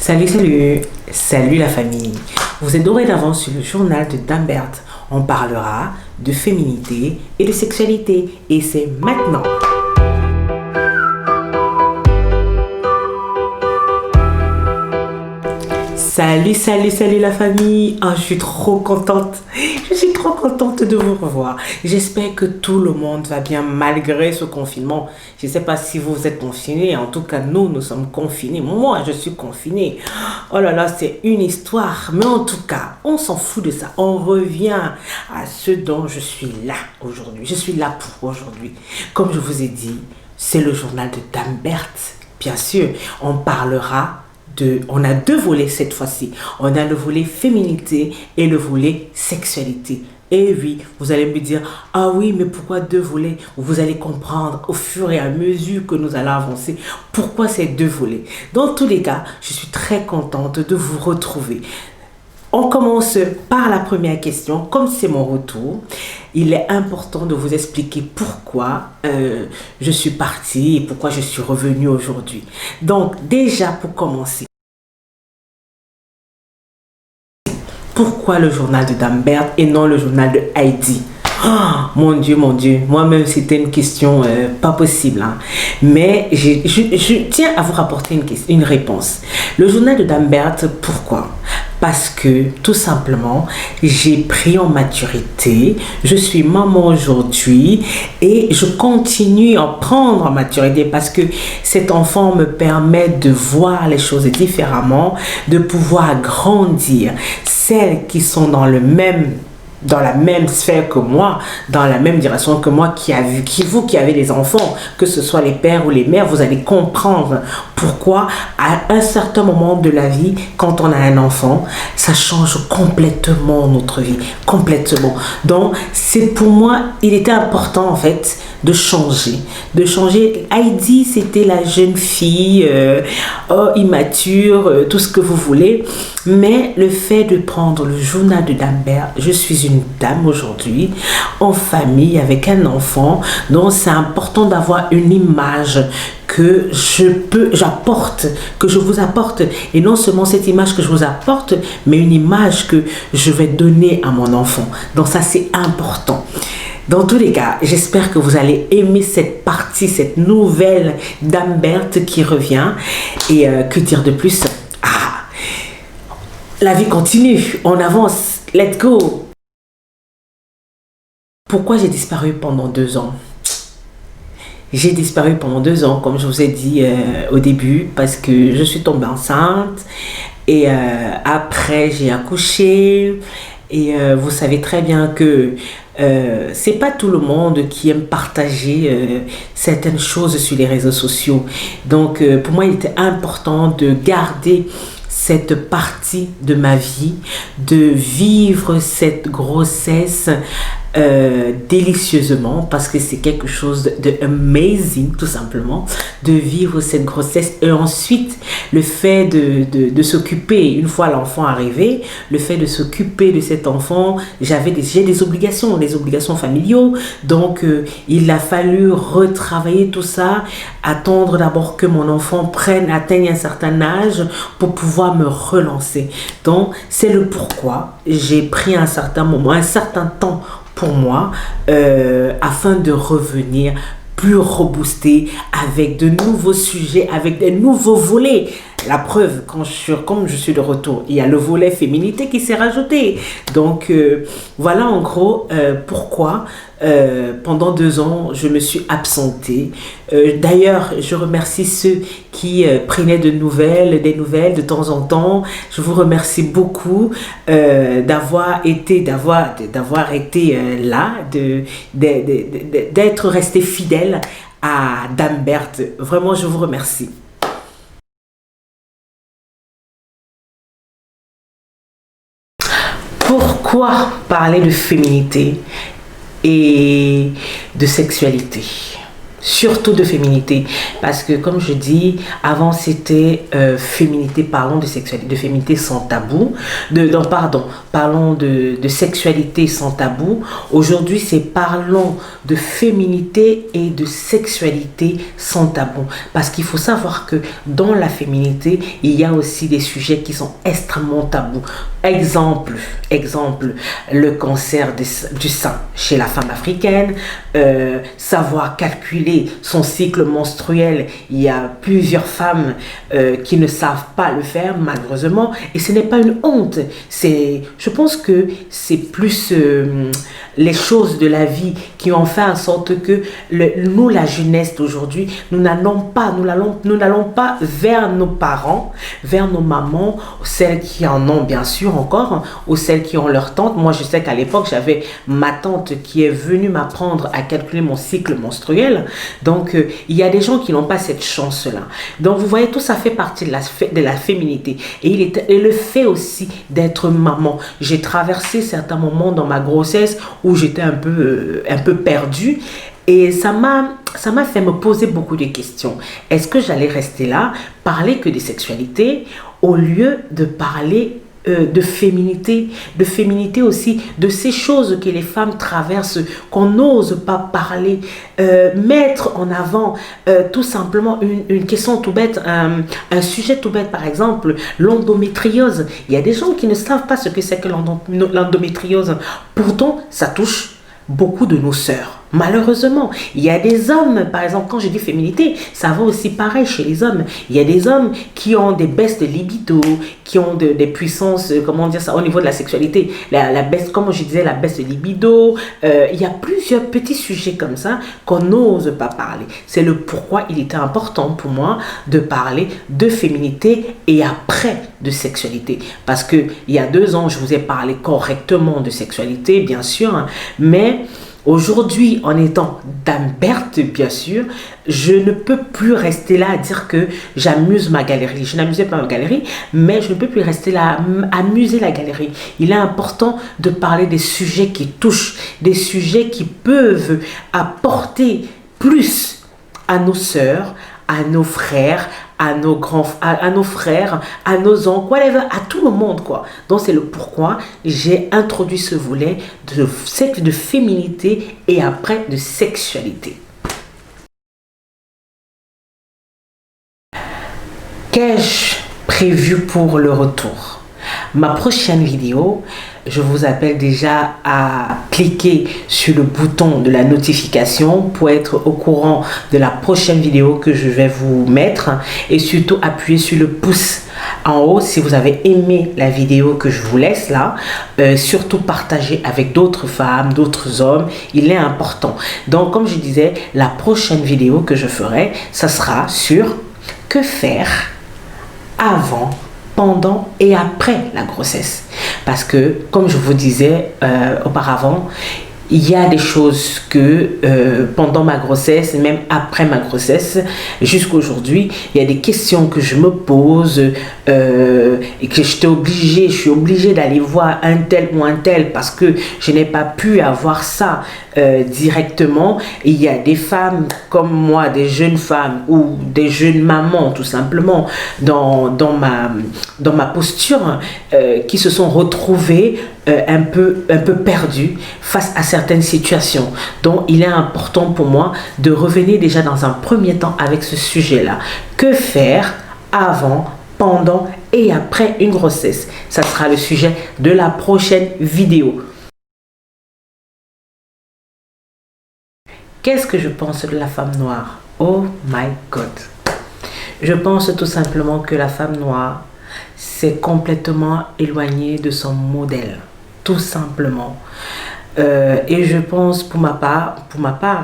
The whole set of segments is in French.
Salut, salut, salut la famille. Vous êtes dorénavant sur le journal de Dame Berthe. On parlera de féminité et de sexualité. Et c'est maintenant. Salut, salut, salut la famille. Je suis trop contente. Je suis trop contente de vous revoir. J'espère que tout le monde va bien malgré ce confinement. Je ne sais pas si vous êtes confinés. En tout cas, nous sommes confinés. Moi, je suis confinée. Oh là là, c'est une histoire. Mais en tout cas, on s'en fout de ça. On revient à ce dont je suis là aujourd'hui. Je suis là pour aujourd'hui. Comme je vous ai dit, c'est le journal de Dame Berthe. Bien sûr, on parlera on a deux volets cette fois-ci. On a le volet féminité et le volet sexualité. Et oui, vous allez me dire, ah oui, mais pourquoi deux volets? Vous allez comprendre au fur et à mesure que nous allons avancer pourquoi ces deux volets. Dans tous les cas, je suis très contente de vous retrouver. On commence par la première question. Comme c'est mon retour, il est important de vous expliquer pourquoi je suis partie et pourquoi je suis revenue aujourd'hui. Donc, déjà pour commencer, pourquoi le journal de Dame Berthe et non le journal de Heidi? Oh, mon Dieu, moi-même c'était une question pas possible. Hein. Mais je tiens à vous rapporter une réponse. Le journal de Dame Berthe, pourquoi? Parce que tout simplement, j'ai pris en maturité, je suis maman aujourd'hui et je continue à prendre en maturité parce que cet enfant me permet de voir les choses différemment, de pouvoir grandir. Celles qui sont dans la même sphère que moi, dans la même direction que moi, qui avez des enfants, que ce soit les pères ou les mères, vous allez comprendre pourquoi à un certain moment de la vie, quand on a un enfant, ça change complètement notre vie, complètement. Donc, c'est pour moi, il était important en fait de changer. Heidi, c'était la jeune fille, immature, tout ce que vous voulez. Mais le fait de prendre le journal de Dame Berthe, je suis une dame aujourd'hui, en famille, avec un enfant. Donc, c'est important d'avoir une image que que je vous apporte. Et non seulement cette image que je vous apporte, mais une image que je vais donner à mon enfant. Donc, ça, c'est important. Dans tous les cas, j'espère que vous allez aimer cette partie, cette nouvelle Dame Berthe qui revient. Et que dire de plus? La vie continue, on avance, let's go. Pourquoi j'ai disparu pendant 2 ans? J'ai disparu pendant 2 ans, comme je vous ai dit au début, parce que je suis tombée enceinte et après j'ai accouché. Et vous savez très bien que c'est pas tout le monde qui aime partager certaines choses sur les réseaux sociaux. Donc pour moi, il était important de garder cette partie de ma vie, de vivre cette grossesse délicieusement, parce que c'est quelque chose de amazing, tout simplement, de vivre cette grossesse. Et ensuite, le fait de s'occuper, une fois l'enfant arrivé, le fait de s'occuper de cet enfant, j'ai des obligations familiaux. Donc, il a fallu retravailler tout ça, attendre d'abord que mon enfant atteigne un certain âge pour pouvoir me relancer. Donc, c'est le pourquoi j'ai pris un certain temps pour moi, afin de revenir plus reboosté, avec de nouveaux sujets, avec des nouveaux volets. La preuve, comme je suis de retour, il y a le volet féminité qui s'est rajouté. Donc, voilà en gros pourquoi pendant 2 ans, je me suis absentée. D'ailleurs, je remercie ceux qui prenaient des nouvelles de temps en temps. Je vous remercie beaucoup d'avoir été là, d'être resté fidèle à Dame Berthe. Vraiment, je vous remercie. Pourquoi parler de féminité et de sexualité? surtout de féminité, parce que comme je dis avant, c'était féminité, parlons de sexualité, de féminité sans tabou, parlons de sexualité sans tabou. Aujourd'hui, c'est parlons de féminité et de sexualité sans tabou, parce qu'il faut savoir que dans la féminité, il y a aussi des sujets qui sont extrêmement tabous. Exemple, le cancer du sein chez la femme africaine, savoir calculer son cycle menstruel. Il y a plusieurs femmes qui ne savent pas le faire, malheureusement, et ce n'est pas une honte. Je pense que c'est plus les choses de la vie qui ont fait en sorte que nous, la jeunesse d'aujourd'hui, nous n'allons pas vers nos parents, vers nos mamans, celles qui en ont bien sûr encore, ou celles qui ont leur tante. Moi, je sais qu'à l'époque, j'avais ma tante qui est venue m'apprendre à calculer mon cycle menstruel. Donc, il y a des gens qui n'ont pas cette chance-là. Donc, vous voyez, tout ça fait partie de la féminité. Et le fait aussi d'être maman. J'ai traversé certains moments dans ma grossesse où j'étais un peu perdue. Et ça m'a fait me poser beaucoup de questions. Est-ce que j'allais rester là, parler que de sexualité, au lieu de parler de féminité aussi, de ces choses que les femmes traversent, qu'on n'ose pas parler, mettre en avant tout simplement une question tout bête, un sujet tout bête, par exemple, l'endométriose. Il y a des gens qui ne savent pas ce que c'est que l'endométriose. Pourtant, ça touche beaucoup de nos sœurs. Malheureusement, il y a des hommes, par exemple, quand je dis féminité, ça va aussi pareil chez les hommes. Il y a des hommes qui ont des baisses de libido, qui ont des puissances, comment dire ça, au niveau de la sexualité. La baisse, comme je disais, la baisse de libido. Il y a plusieurs petits sujets comme ça qu'on n'ose pas parler. C'est le pourquoi il était important pour moi de parler de féminité et après de sexualité. Parce que il y a 2 ans, je vous ai parlé correctement de sexualité, bien sûr, hein, mais aujourd'hui, en étant Dame Berthe, bien sûr, je ne peux plus rester là à dire que j'amuse ma galerie. Je n'amusais pas ma galerie, mais je ne peux plus rester là à amuser la galerie. Il est important de parler des sujets qui touchent, des sujets qui peuvent apporter plus à nos sœurs, à nos frères, à nos frères, à nos oncles, whatever, à tout le monde, quoi. Donc, c'est le pourquoi j'ai introduit ce volet de féminité et après de sexualité. Qu'ai-je prévu pour le retour? Ma prochaine vidéo, je vous appelle déjà à cliquer sur le bouton de la notification pour être au courant de la prochaine vidéo que je vais vous mettre, et surtout appuyer sur le pouce en haut si vous avez aimé la vidéo que je vous laisse là. Surtout partager avec d'autres femmes, d'autres hommes, il est important. Donc comme je disais, la prochaine vidéo que je ferai, ça sera sur que faire avant, pendant et après la grossesse. Parce que, comme je vous disais auparavant, il y a des choses que pendant ma grossesse, même après ma grossesse, jusqu'à aujourd'hui, il y a des questions que je me pose et que je suis obligée d'aller voir un tel ou un tel parce que je n'ai pas pu avoir ça directement. Et il y a des femmes comme moi, des jeunes femmes ou des jeunes mamans tout simplement dans ma posture qui se sont retrouvées un peu perdues face à certaines situations. Donc il est important pour moi de revenir déjà dans un premier temps avec ce sujet-là. Que faire avant, pendant et après une grossesse? Ça sera le sujet de la prochaine vidéo. Qu'est-ce que je pense de la femme noire? Oh my God! Je pense tout simplement que la femme noire s'est complètement éloignée de son modèle. Tout simplement. Et je pense pour ma part,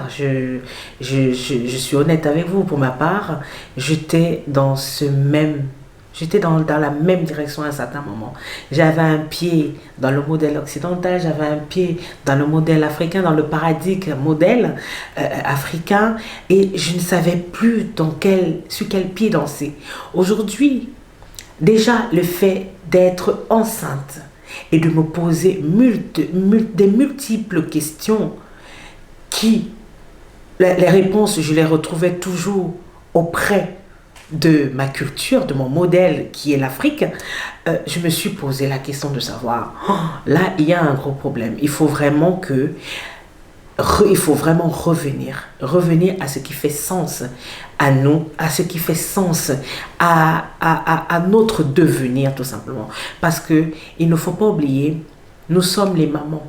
je suis honnête avec vous, pour ma part, j'étais dans la même direction à un certain moment. J'avais un pied dans le modèle occidental, j'avais un pied dans le modèle africain, dans le paradigme modèle africain, et je ne savais plus sur quel pied danser. Aujourd'hui, déjà le fait d'être enceinte et de me poser des multiples questions qui les réponses, je les retrouvais toujours auprès de ma culture, de mon modèle qui est l'Afrique. Je me suis posé la question de savoir, là, il y a un gros problème. Il faut vraiment revenir à ce qui fait sens à nous, à ce qui fait sens à notre devenir tout simplement. Parce que il ne faut pas oublier, nous sommes les mamans,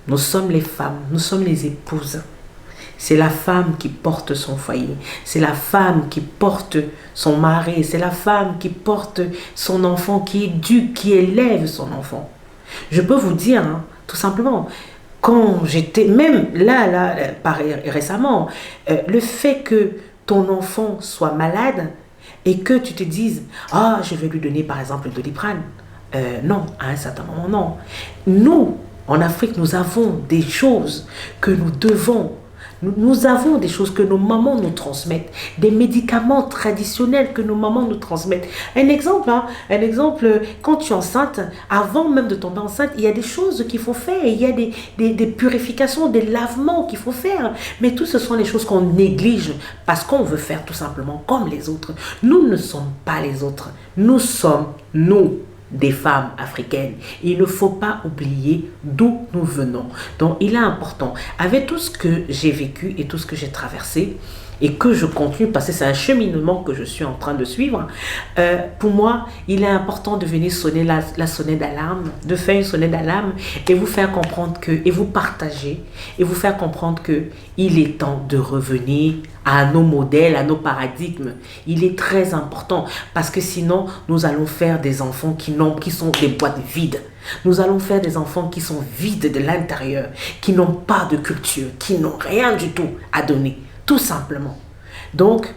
nous sommes les femmes, nous sommes les épouses. C'est la femme qui porte son foyer, c'est la femme qui porte son mari, c'est la femme qui porte son enfant, qui éduque, qui élève son enfant. Je peux vous dire, hein, tout simplement, quand j'étais, même récemment, le fait que ton enfant soit malade et que tu te dises, ah, je vais lui donner par exemple le Doliprane. Non, à un certain moment, non. Nous, en Afrique, nous avons des choses que nous devons. Nous avons des choses que nos mamans nous transmettent, des médicaments traditionnels que nos mamans nous transmettent. Un exemple, quand tu es enceinte, avant même de tomber enceinte, il y a des choses qu'il faut faire, il y a des purifications, des lavements qu'il faut faire. Mais tout ce sont les choses qu'on néglige parce qu'on veut faire tout simplement comme les autres. Nous ne sommes pas les autres, nous sommes nous. Des femmes africaines. Il ne faut pas oublier d'où nous venons. Donc, il est important, avec tout ce que j'ai vécu et tout ce que j'ai traversé, et que je continue, parce que c'est un cheminement que je suis en train de suivre, pour moi, il est important de venir sonner la sonnette d'alarme, de faire une sonnette d'alarme, et vous faire comprendre que, et vous partager, et vous faire comprendre que il est temps de revenir à nos modèles, à nos paradigmes. Il est très important, parce que sinon, nous allons faire des enfants qui sont des boîtes vides. Nous allons faire des enfants qui sont vides de l'intérieur, qui n'ont pas de culture, qui n'ont rien du tout à donner. Tout simplement. Donc,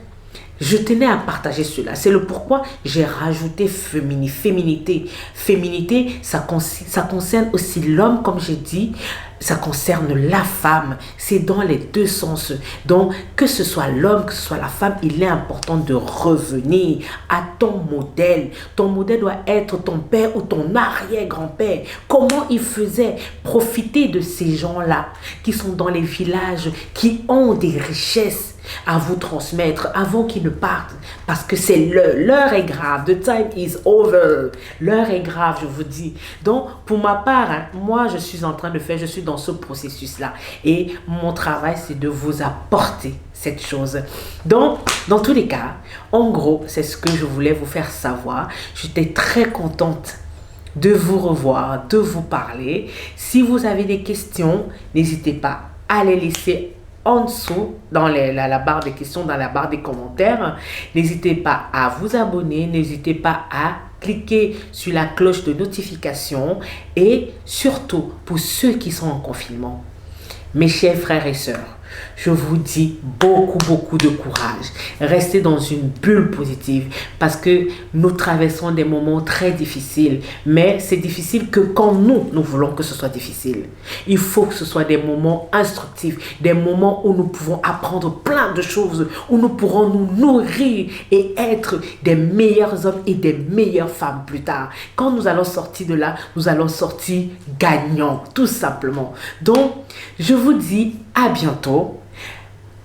je tenais à partager cela. C'est le pourquoi j'ai rajouté féminité. Féminité, ça concerne aussi l'homme, comme j'ai dit. Ça concerne la femme. C'est dans les deux sens. Donc, que ce soit l'homme, que ce soit la femme, il est important de revenir à ton modèle. Ton modèle doit être ton père ou ton arrière-grand-père. Comment il faisait? Profiter de ces gens-là qui sont dans les villages, qui ont des richesses à vous transmettre avant qu'ils ne partent, parce que c'est l'heure est grave, the time is over, l'heure est grave, je vous dis. Donc pour ma part, hein, moi je suis dans ce processus là, et mon travail c'est de vous apporter cette chose. Donc dans tous les cas, en gros c'est ce que je voulais vous faire savoir. J'étais très contente de vous revoir, de vous parler. Si vous avez des questions, n'hésitez pas à les laisser en dessous, dans la barre des questions, dans la barre des commentaires. N'hésitez pas à vous abonner, n'hésitez pas à cliquer sur la cloche de notification, et surtout pour ceux qui sont en confinement, mes chers frères et sœurs, je vous dis beaucoup de courage. Restez dans une bulle positive, parce que nous traversons des moments très difficiles. Mais c'est difficile que quand nous voulons que ce soit difficile. Il faut que ce soit des moments instructifs, des moments où nous pouvons apprendre plein de choses, où nous pourrons nous nourrir et être des meilleurs hommes et des meilleures femmes plus tard. Quand nous allons sortir de là, nous allons sortir gagnants, tout simplement. Donc, je vous dis à bientôt.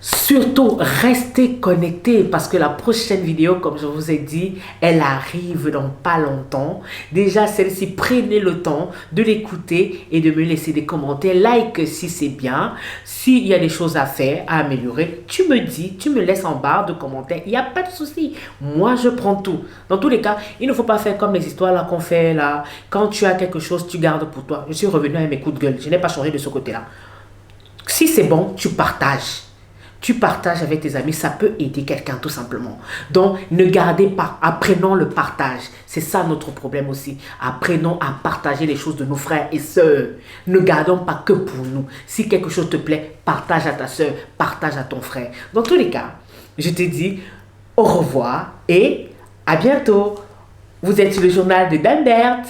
Surtout, restez connectés, parce que la prochaine vidéo, comme je vous ai dit, elle arrive dans pas longtemps. Déjà, celle-ci, prenez le temps de l'écouter et de me laisser des commentaires. Like si c'est bien. S'il y a des choses à faire, à améliorer, tu me dis, tu me laisses en barre de commentaires. Il n'y a pas de souci. Moi, je prends tout. Dans tous les cas, il ne faut pas faire comme les histoires là qu'on fait là. Quand tu as quelque chose, tu gardes pour toi. Je suis revenu avec mes coups de gueule. Je n'ai pas changé de ce côté-là. Si c'est bon, tu partages. Tu partages avec tes amis, ça peut aider quelqu'un tout simplement. Donc, ne gardez pas, apprenons le partage. C'est ça notre problème aussi. Apprenons à partager les choses de nos frères et sœurs. Ne gardons pas que pour nous. Si quelque chose te plaît, partage à ta sœur, partage à ton frère. Dans tous les cas, je te dis au revoir et à bientôt. Vous êtes sur le journal de Dame Berthe.